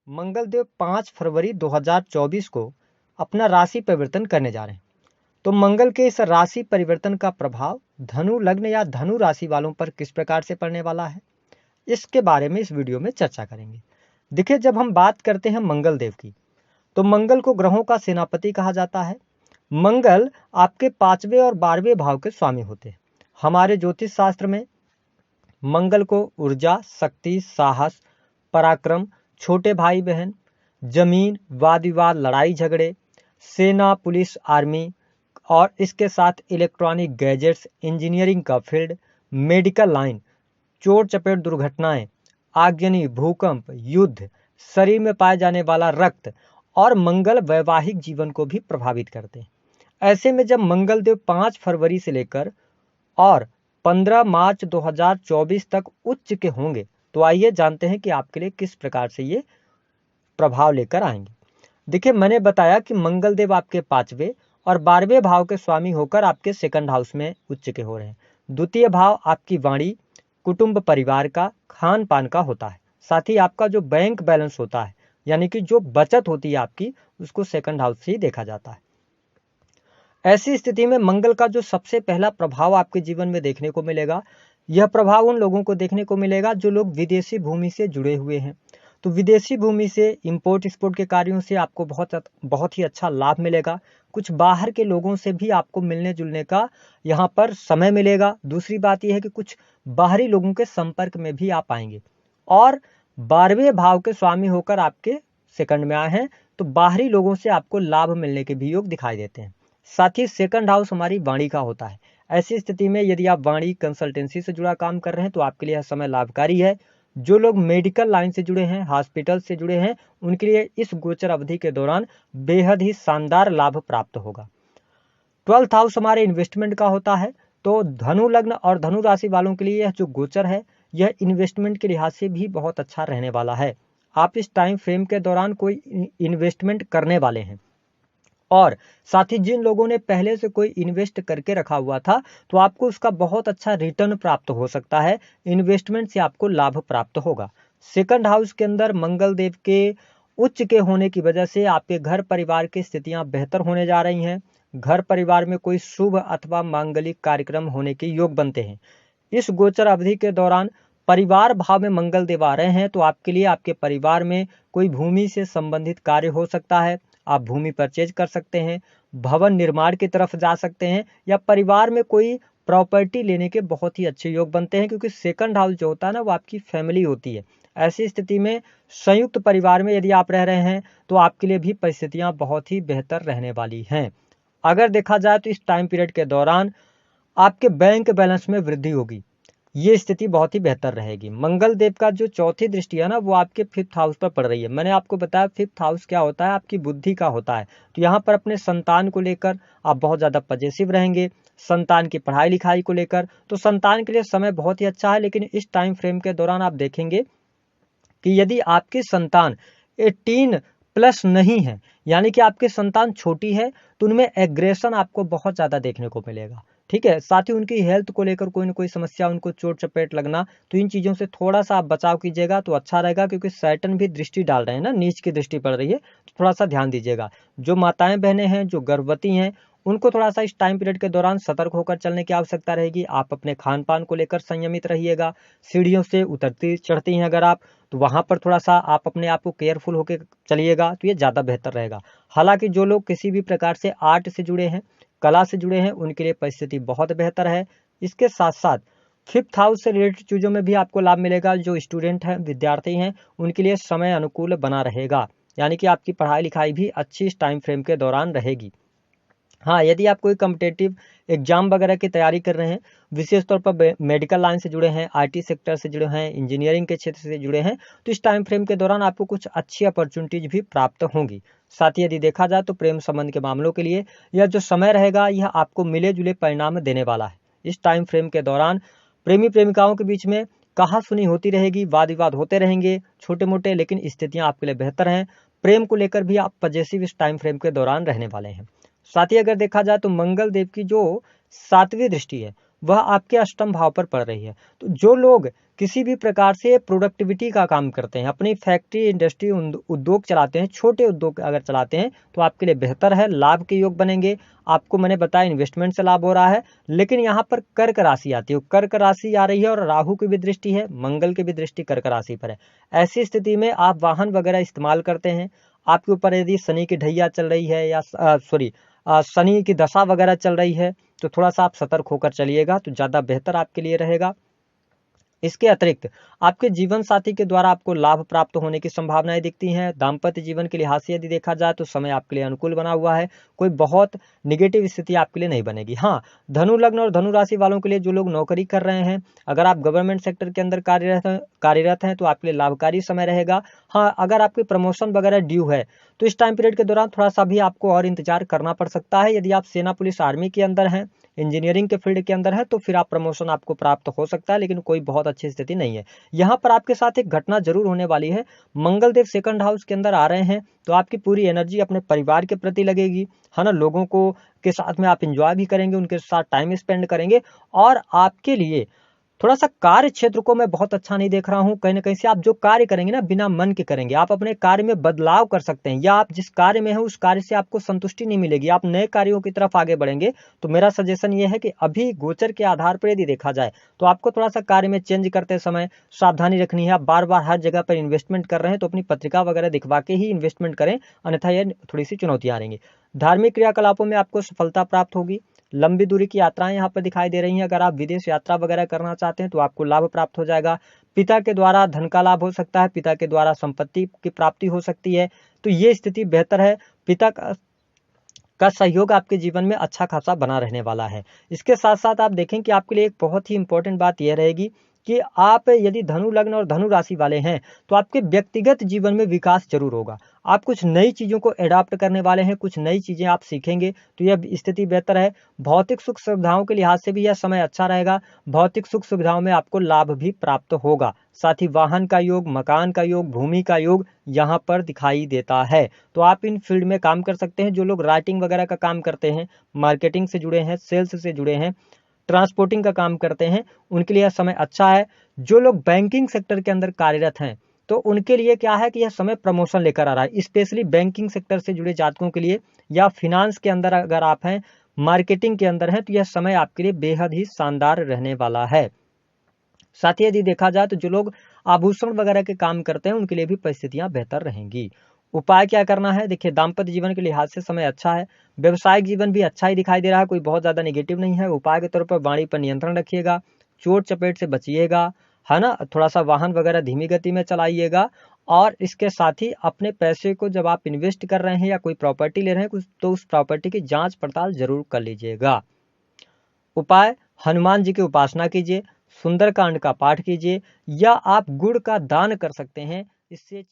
मंगलदेव 5 फरवरी 2024 को अपना राशि परिवर्तन करने जा रहे हैं। तो मंगल के इस राशि परिवर्तन का प्रभाव धनु लग्न या धनु राशि वालों पर किस प्रकार से पड़ने वाला है, इसके बारे में इस वीडियो में चर्चा करेंगे। देखिए, जब हम बात करते हैं मंगल देव की, तो मंगल को ग्रहों का सेनापति कहा जाता है। मंगल आपके 5वें और 12वें भाव के स्वामी होते हैं। हमारे ज्योतिष शास्त्र में मंगल को ऊर्जा, शक्ति, साहस, पराक्रम, छोटे भाई बहन, जमीन, वाद विवाद, लड़ाई झगड़े, सेना, पुलिस, आर्मी और इसके साथ इलेक्ट्रॉनिक गैजेट्स, इंजीनियरिंग का फील्ड, मेडिकल लाइन, चोट चपेट दुर्घटनाएं, आगजनी, भूकंप, युद्ध, शरीर में पाए जाने वाला रक्त और मंगल वैवाहिक जीवन को भी प्रभावित करते हैं। ऐसे में जब मंगल देव 5 फरवरी से लेकर और 15 मार्च 2024 तक उच्च के होंगे, तो आइए जानते हैं कि आपके लिए किस प्रकार से ये प्रभाव लेकर आएंगे। देखिए, मैंने बताया कि मंगल देव आपके 5वें और 12वें भाव के स्वामी होकर आपके सेकंड हाउस में उच्च के हो रहे हैं। द्वितीय भाव आपकी वाणी, कुटुंब, परिवार का, खान पान का होता है। साथ ही आपका जो बैंक बैलेंस होता है, यानी कि जो बचत होती है आपकी, उसको सेकंड हाउस से ही देखा जाता है। ऐसी स्थिति में मंगल का जो सबसे पहला प्रभाव आपके जीवन में देखने को मिलेगा, यह प्रभाव उन लोगों को देखने को मिलेगा जो लोग विदेशी भूमि से जुड़े हुए हैं। तो विदेशी भूमि से इंपोर्ट एक्सपोर्ट के कार्यों से आपको बहुत ही अच्छा लाभ मिलेगा। कुछ बाहर के लोगों से भी आपको मिलने जुलने का यहाँ पर समय मिलेगा। दूसरी बात यह है कि कुछ बाहरी लोगों के संपर्क में भी आप आएंगे। और 12वें भाव के स्वामी होकर आपके सेकंड में आए हैं, तो बाहरी लोगों से आपको लाभ मिलने के भी योग दिखाई देते हैं। साथ ही सेकंड हाउस हमारी वाणी का होता है। ऐसी स्थिति में यदि आप वाणी कंसल्टेंसी से जुड़ा काम कर रहे हैं, तो आपके लिए यह समय लाभकारी है। जो लोग मेडिकल लाइन से जुड़े हैं, हॉस्पिटल से जुड़े हैं, उनके लिए इस गोचर अवधि के दौरान बेहद ही शानदार लाभ प्राप्त होगा। 12th हाउस हमारे इन्वेस्टमेंट का होता है। तो धनु लग्न और धनु राशि वालों के लिए यह जो गोचर है, यह इन्वेस्टमेंट के लिहाज से भी बहुत अच्छा रहने वाला है। आप इस टाइम फ्रेम के दौरान कोई इन्वेस्टमेंट करने वाले हैं, और साथ ही जिन लोगों ने पहले से कोई इन्वेस्ट करके रखा हुआ था, तो आपको उसका बहुत अच्छा रिटर्न प्राप्त हो सकता है। इन्वेस्टमेंट से आपको लाभ प्राप्त होगा। सेकंड हाउस के अंदर मंगल देव के उच्च के होने की वजह से आपके घर परिवार की स्थितियां बेहतर होने जा रही हैं। घर परिवार में कोई शुभ अथवा मांगलिक कार्यक्रम होने के योग बनते हैं। इस गोचर अवधि के दौरान परिवार भाव में मंगल देव आ रहे हैं, तो आपके लिए आपके परिवार में कोई भूमि से संबंधित कार्य हो सकता है। आप भूमि परचेज कर सकते हैं, भवन निर्माण की तरफ जा सकते हैं, या परिवार में कोई प्रॉपर्टी लेने के बहुत ही अच्छे योग बनते हैं, क्योंकि सेकंड हाउस जो होता है ना, वो आपकी फैमिली होती है। ऐसी स्थिति में संयुक्त परिवार में यदि आप रह रहे हैं, तो आपके लिए भी परिस्थितियां बहुत ही बेहतर रहने वाली हैं। अगर देखा जाए तो इस टाइम पीरियड के दौरान आपके बैंक बैलेंस में वृद्धि होगी। ये स्थिति बहुत ही बेहतर रहेगी। मंगल देव का जो चौथी दृष्टि है ना, वो आपके 5th हाउस पर पड़ रही है। मैंने आपको बताया 5th हाउस क्या होता है, आपकी बुद्धि का होता है। तो यहाँ पर अपने संतान को लेकर आप बहुत ज़्यादा पॉजिटिव रहेंगे। संतान की पढ़ाई लिखाई को लेकर, तो संतान के लिए समय बहुत ही अच्छा है। लेकिन इस टाइम फ्रेम के दौरान आप देखेंगे कि यदि आपकी संतान 18+ नहीं है, यानी कि आपकी संतान छोटी है, तो उनमें एग्रेशन आपको बहुत ज़्यादा देखने को मिलेगा। ठीक है, साथ ही उनकी हेल्थ को लेकर कोई ना कोई समस्या, उनको चोट चपेट लगना, तो इन चीज़ों से थोड़ा सा आप बचाव कीजिएगा तो अच्छा रहेगा। क्योंकि सैटर्न भी दृष्टि डाल रहे हैं ना, नीच की दृष्टि पड़ रही है, तो थोड़ा सा ध्यान दीजिएगा। जो माताएं बहनें हैं, जो गर्भवती हैं, उनको थोड़ा सा इस टाइम पीरियड के दौरान सतर्क होकर चलने की आवश्यकता रहेगी। आप अपने खान पान को लेकर संयमित रहिएगा। सीढ़ियों से उतरती चढ़ती हैं अगर आप, तो वहाँ पर थोड़ा सा आप अपने आप को केयरफुल होकर चलिएगा, तो ये ज़्यादा बेहतर रहेगा। हालांकि जो लोग किसी भी प्रकार से आर्ट से जुड़े हैं, कला से जुड़े हैं, उनके लिए परिस्थिति बहुत बेहतर है। इसके साथ साथ 5th हाउस से रिलेटेड चीज़ों में भी आपको लाभ मिलेगा। जो स्टूडेंट हैं, विद्यार्थी हैं, उनके लिए समय अनुकूल बना रहेगा, यानी कि आपकी पढ़ाई लिखाई भी अच्छी इस टाइम फ्रेम के दौरान रहेगी। हाँ, यदि आप कोई कॉम्पिटेटिव एग्जाम वगैरह की तैयारी कर रहे हैं, विशेष तौर पर मेडिकल लाइन से जुड़े हैं, आईटी सेक्टर से जुड़े हैं, इंजीनियरिंग के क्षेत्र से जुड़े हैं, तो इस टाइम फ्रेम के दौरान आपको कुछ अच्छी अपॉर्चुनिटीज भी प्राप्त होंगी। साथ ही यदि देखा जाए तो प्रेम संबंध के मामलों के लिए यह जो समय रहेगा, यह आपको मिले जुले परिणाम देने वाला है। इस टाइम फ्रेम के दौरान प्रेमी प्रेमिकाओं के बीच में कहा सुनी होती रहेगी, वाद विवाद होते रहेंगे छोटे मोटे, लेकिन स्थितियां आपके लिए बेहतर हैं। प्रेम को लेकर भी आप पॉजिटिव इस टाइम फ्रेम के दौरान रहने वाले हैं। साथ ही अगर देखा जाए तो मंगल देव की जो 7वीं दृष्टि है, वह आपके अष्टम भाव पर पड़ रही है। तो जो लोग किसी भी प्रकार से प्रोडक्टिविटी का काम करते हैं, अपनी फैक्ट्री इंडस्ट्री उद्योग चलाते हैं, छोटे उद्योग अगर चलाते हैं तो आपके लिए बेहतर है, लाभ के योग बनेंगे। आपको मैंने बताया इन्वेस्टमेंट से लाभ हो रहा है। लेकिन यहाँ पर कर्क राशि आती है, कर्क राशि आ रही है और राहु की भी दृष्टि है, मंगल की भी दृष्टि कर्क राशि पर है। ऐसी स्थिति में आप वाहन वगैरह इस्तेमाल करते हैं, आपके ऊपर यदि शनि की ढैया चल रही है या शनि की दशा वगैरह चल रही है तो थोड़ा सा आप सतर्क होकर चलिएगा तो ज़्यादा बेहतर आपके लिए रहेगा। इसके अतिरिक्त आपके जीवन साथी के द्वारा आपको लाभ प्राप्त होने की संभावनाएं दिखती हैं। दाम्पत्य जीवन के लिहाज से यदि देखा जाए तो समय आपके लिए अनुकूल बना हुआ है, कोई बहुत निगेटिव स्थिति आपके लिए नहीं बनेगी। हाँ, धनु लग्न और धनु राशि वालों के लिए जो लोग नौकरी कर रहे हैं, अगर आप गवर्नमेंट सेक्टर के अंदर कार्यरत हैं तो आपके लिए लाभकारी समय रहेगा। हाँ, अगर आपकी प्रमोशन वगैरह ड्यू है तो इस टाइम पीरियड के दौरान थोड़ा सा भी आपको और इंतजार करना पड़ सकता है। यदि आप सेना पुलिस आर्मी के अंदर हैं, इंजीनियरिंग के फील्ड के अंदर है तो फिर आप प्रमोशन आपको प्राप्त हो सकता है, लेकिन कोई बहुत अच्छी स्थिति नहीं है। यहाँ पर आपके साथ एक घटना जरूर होने वाली है। मंगल देव सेकंड हाउस के अंदर आ रहे हैं तो आपकी पूरी एनर्जी अपने परिवार के प्रति लगेगी, है ना। लोगों को के साथ में आप एंजॉय भी करेंगे, उनके साथ टाइम स्पेंड करेंगे और आपके लिए थोड़ा सा कार्य क्षेत्र को मैं बहुत अच्छा नहीं देख रहा हूं। कहीं ना कहीं से आप जो कार्य करेंगे ना बिना मन के करेंगे, आप अपने कार्य में बदलाव कर सकते हैं, या आप जिस कार्य में हैं उस कार्य से आपको संतुष्टि नहीं मिलेगी, आप नए कार्यों की तरफ आगे बढ़ेंगे। तो मेरा सजेशन ये है कि अभी गोचर के आधार पर यदि देखा जाए तो आपको थोड़ा सा कार्य में चेंज करते समय सावधानी रखनी है। आप बार बार हर जगह पर इन्वेस्टमेंट कर रहे हैं तो अपनी पत्रिका वगैरह दिखवा के ही इन्वेस्टमेंट करें, अन्यथा यह थोड़ी सी चुनौतियां आ रहेंगी। धार्मिक क्रियाकलापों में आपको सफलता प्राप्त होगी। लंबी दूरी की यात्राएं यहाँ पर दिखाई दे रही हैं। अगर आप विदेश यात्रा वगैरह करना चाहते हैं तो आपको लाभ प्राप्त हो जाएगा। पिता के द्वारा धन का लाभ हो सकता है, पिता के द्वारा संपत्ति की प्राप्ति हो सकती है, तो ये स्थिति बेहतर है। पिता का सहयोग आपके जीवन में अच्छा खासा बना रहने वाला है। इसके साथ साथ आप देखें कि आपके लिए एक बहुत ही इंपॉर्टेंट बात यह रहेगी कि आप यदि धनु लग्न और धनु राशि वाले हैं तो आपके व्यक्तिगत जीवन में विकास जरूर होगा। आप कुछ नई चीज़ों को एडॉप्ट करने वाले हैं, कुछ नई चीज़ें आप सीखेंगे तो यह स्थिति बेहतर है। भौतिक सुख सुविधाओं के लिहाज से भी यह समय अच्छा रहेगा। भौतिक सुख सुविधाओं में आपको लाभ भी प्राप्त होगा। साथ ही वाहन का योग, मकान का योग, भूमि का योग यहाँ पर दिखाई देता है। तो आप इन फील्ड में काम कर सकते हैं। जो लोग राइटिंग वगैरह का काम करते हैं, मार्केटिंग से जुड़े हैं, सेल्स से जुड़े हैं, ट्रांसपोर्टिंग का काम करते हैं, उनके लिए यह समय अच्छा है। जो लोग बैंकिंग सेक्टर के अंदर कार्यरत हैं तो उनके लिए क्या है कि यह समय प्रमोशन लेकर आ रहा है। स्पेशली बैंकिंग सेक्टर से जुड़े जातकों के लिए, या फिनांस के अंदर अगर आप हैं, मार्केटिंग के अंदर हैं, तो यह समय आपके लिए बेहद ही शानदार रहने वाला है। साथ ही यदि देखा जाए तो जो लोग आभूषण वगैरह के काम करते हैं उनके लिए भी परिस्थितियां बेहतर रहेंगी। उपाय क्या करना है? देखिए, दाम्पत्य जीवन के लिहाज से समय अच्छा है। व्यवसायिक जीवन भी अच्छा ही दिखाई दे रहा है, कोई बहुत ज्यादा नेगेटिव नहीं है। उपाय के तौर पर वाणी पर नियंत्रण रखिएगा, चोट चपेट से बचिएगा, है ना। थोड़ा सा वाहन वगैरह धीमी गति में चलाइएगा। और इसके साथ ही अपने पैसे को जब आप इन्वेस्ट कर रहे हैं या कोई प्रॉपर्टी ले रहे हैं तो उस प्रॉपर्टी की जांच पड़ताल जरूर कर लीजिएगा। उपाय: हनुमान जी की उपासना कीजिए, सुंदरकांड का पाठ कीजिए, या आप गुड़ का दान कर सकते हैं। इससे